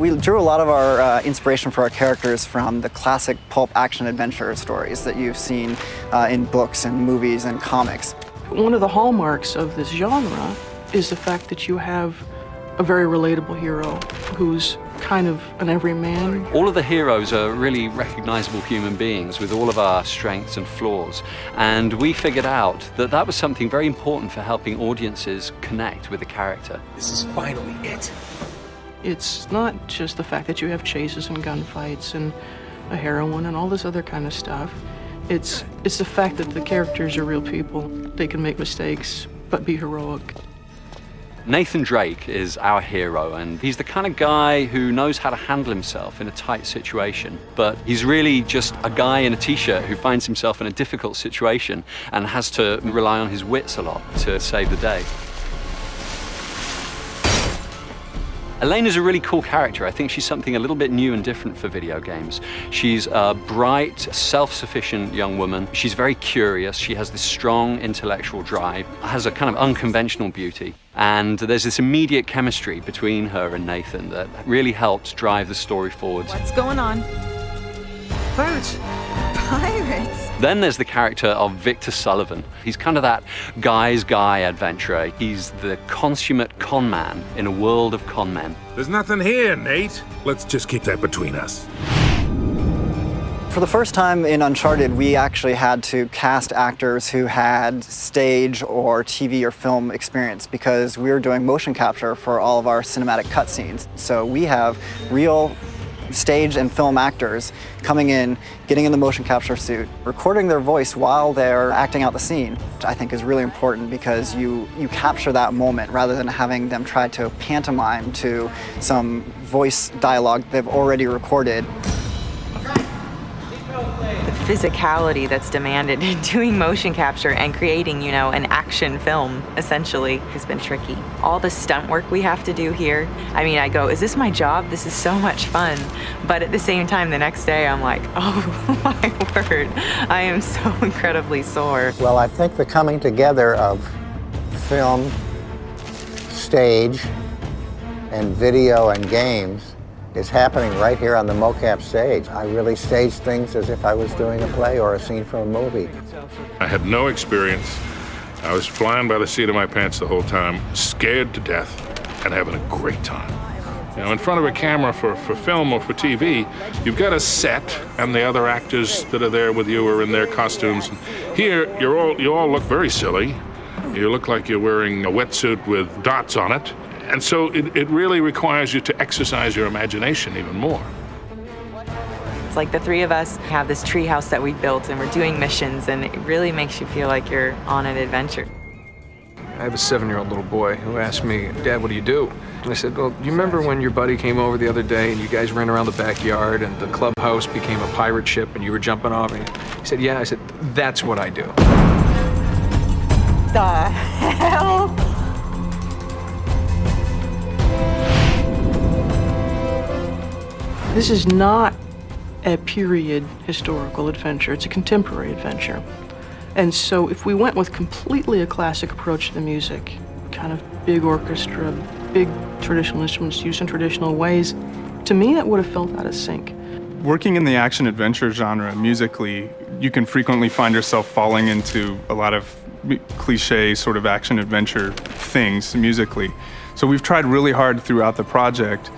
We drew a lot of our inspiration for our characters from the classic pulp action adventure stories that you've seen in books and movies and comics. One of the hallmarks of this genre is the fact that you have a very relatable hero who's kind of an everyman. All of the heroes are really recognizable human beings with all of our strengths and flaws. And we figured out that that was something very important for helping audiences connect with the character. This is finally it. It's not just the fact that you have chases and gunfights and a heroine and all this other kind of stuff. It's the fact that the characters are real people. They can make mistakes, but be heroic. Nathan Drake is our hero, and he's the kind of guy who knows how to handle himself in a tight situation. But he's really just a guy in a t-shirt who finds himself in a difficult situation and has to rely on his wits a lot to save the day. Elena's a really cool character. I think she's something a little bit new and different for video games. She's a bright, self-sufficient young woman. She's very curious. She has this strong intellectual drive, has a kind of unconventional beauty. And there's this immediate chemistry between her and Nathan that really helps drive the story forward. What's going on? Pirates! Pirates? Then there's the character of Victor Sullivan. He's kind of that guy's guy adventurer. He's the consummate con man in a world of con men. There's nothing here, Nate. Let's just keep that between us. For the first time in Uncharted, we actually had to cast actors who had stage or TV or film experience because we were doing motion capture for all of our cinematic cutscenes. So we have real stage and film actors coming in, getting in the motion capture suit, recording their voice while they're acting out the scene, which I think is really important because you capture that moment rather than having them try to pantomime to some voice dialogue they've already recorded. The physicality that's demanded in doing motion capture and creating, you know, an action film, essentially, has been tricky. All the stunt work we have to do here, I mean, I go, is this my job? This is so much fun. But at the same time, the next day, I'm like, oh my word, I am so incredibly sore. Well, I think the coming together of film, stage, and video and games is happening right here on the mocap stage. I really stage things as if I was doing a play or a scene from a movie. I had no experience. I was flying by the seat of my pants the whole time, scared to death, and having a great time. You know, in front of a camera for film or for TV, you've got a set, and the other actors that are there with you are in their costumes. Here, you all look very silly. You look like you're wearing a wetsuit with dots on it. And so it really requires you to exercise your imagination even more. It's like the three of us have this treehouse that we built and we're doing missions, and it really makes you feel like you're on an adventure. I have a 7-year-old little boy who asked me, Dad, what do you do? And I said, well, you remember when your buddy came over the other day and you guys ran around the backyard and the clubhouse became a pirate ship and you were jumping off? And he said, yeah. I said, that's what I do. The hell? This is not a period historical adventure, it's a contemporary adventure. And so if we went with completely a classic approach to the music, kind of big orchestra, big traditional instruments used in traditional ways, to me that would have felt out of sync. Working in the action-adventure genre musically, you can frequently find yourself falling into a lot of cliche sort of action-adventure things musically. So we've tried really hard throughout the project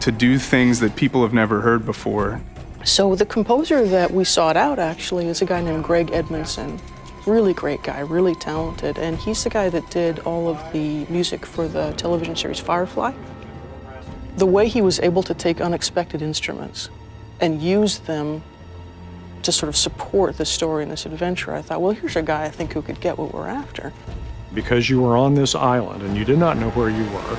to do things that people have never heard before. So the composer that we sought out actually is a guy named Greg Edmondson. Really great guy, really talented, and he's the guy that did all of the music for the television series Firefly. The way he was able to take unexpected instruments and use them to sort of support the story in this adventure, I thought, well, here's a guy I think who could get what we're after. Because you were on this island and you did not know where you were,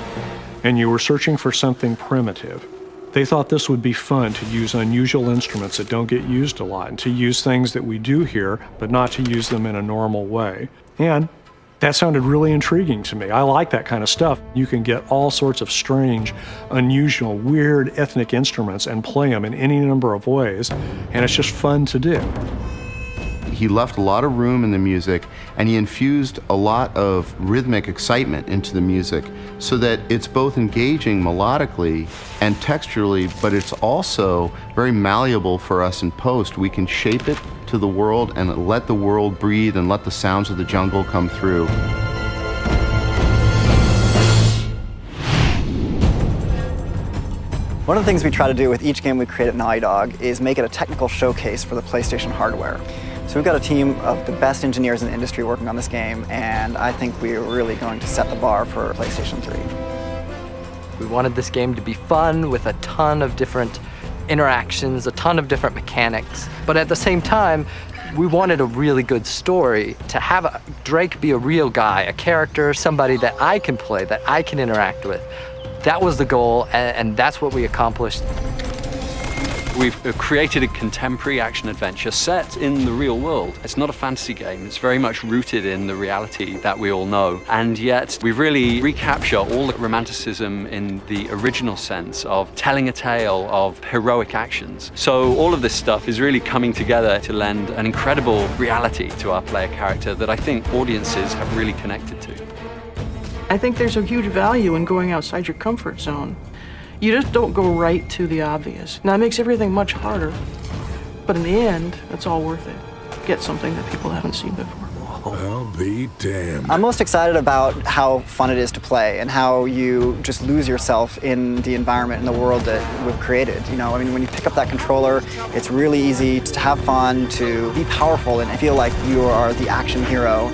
and you were searching for something primitive, they thought this would be fun to use unusual instruments that don't get used a lot, and to use things that we do here, but not to use them in a normal way. And that sounded really intriguing to me. I like that kind of stuff. You can get all sorts of strange, unusual, weird ethnic instruments and play them in any number of ways, and it's just fun to do. he left a lot of room in the music, and he infused a lot of rhythmic excitement into the music so that it's both engaging melodically and texturally, but it's also very malleable for us in post. We can shape it to the world and let the world breathe and let the sounds of the jungle come through. One of the things we try to do with each game we create at Naughty Dog is make it a technical showcase for the PlayStation hardware. So we've got a team of the best engineers in the industry working on this game, and I think we're really going to set the bar for PlayStation 3. We wanted this game to be fun with a ton of different interactions, a ton of different mechanics, but at the same time, we wanted a really good story, to have Drake be a real guy, a character, somebody that I can play, that I can interact with. That was the goal, and that's what we accomplished. We've created a contemporary action-adventure set in the real world. It's not a fantasy game. It's very much rooted in the reality that we all know. And yet, we really recapture all the romanticism in the original sense of telling a tale of heroic actions. So all of this stuff is really coming together to lend an incredible reality to our player character that I think audiences have really connected to. I think there's a huge value in going outside your comfort zone. You just don't go right to the obvious. Now, it makes everything much harder, but in the end, it's all worth it. Get something that people haven't seen before. I'll be damned. I'm most excited about how fun it is to play and how you just lose yourself in the environment and the world that we've created. You know, I mean, when you pick up that controller, it's really easy to have fun, to be powerful, and feel like you are the action hero.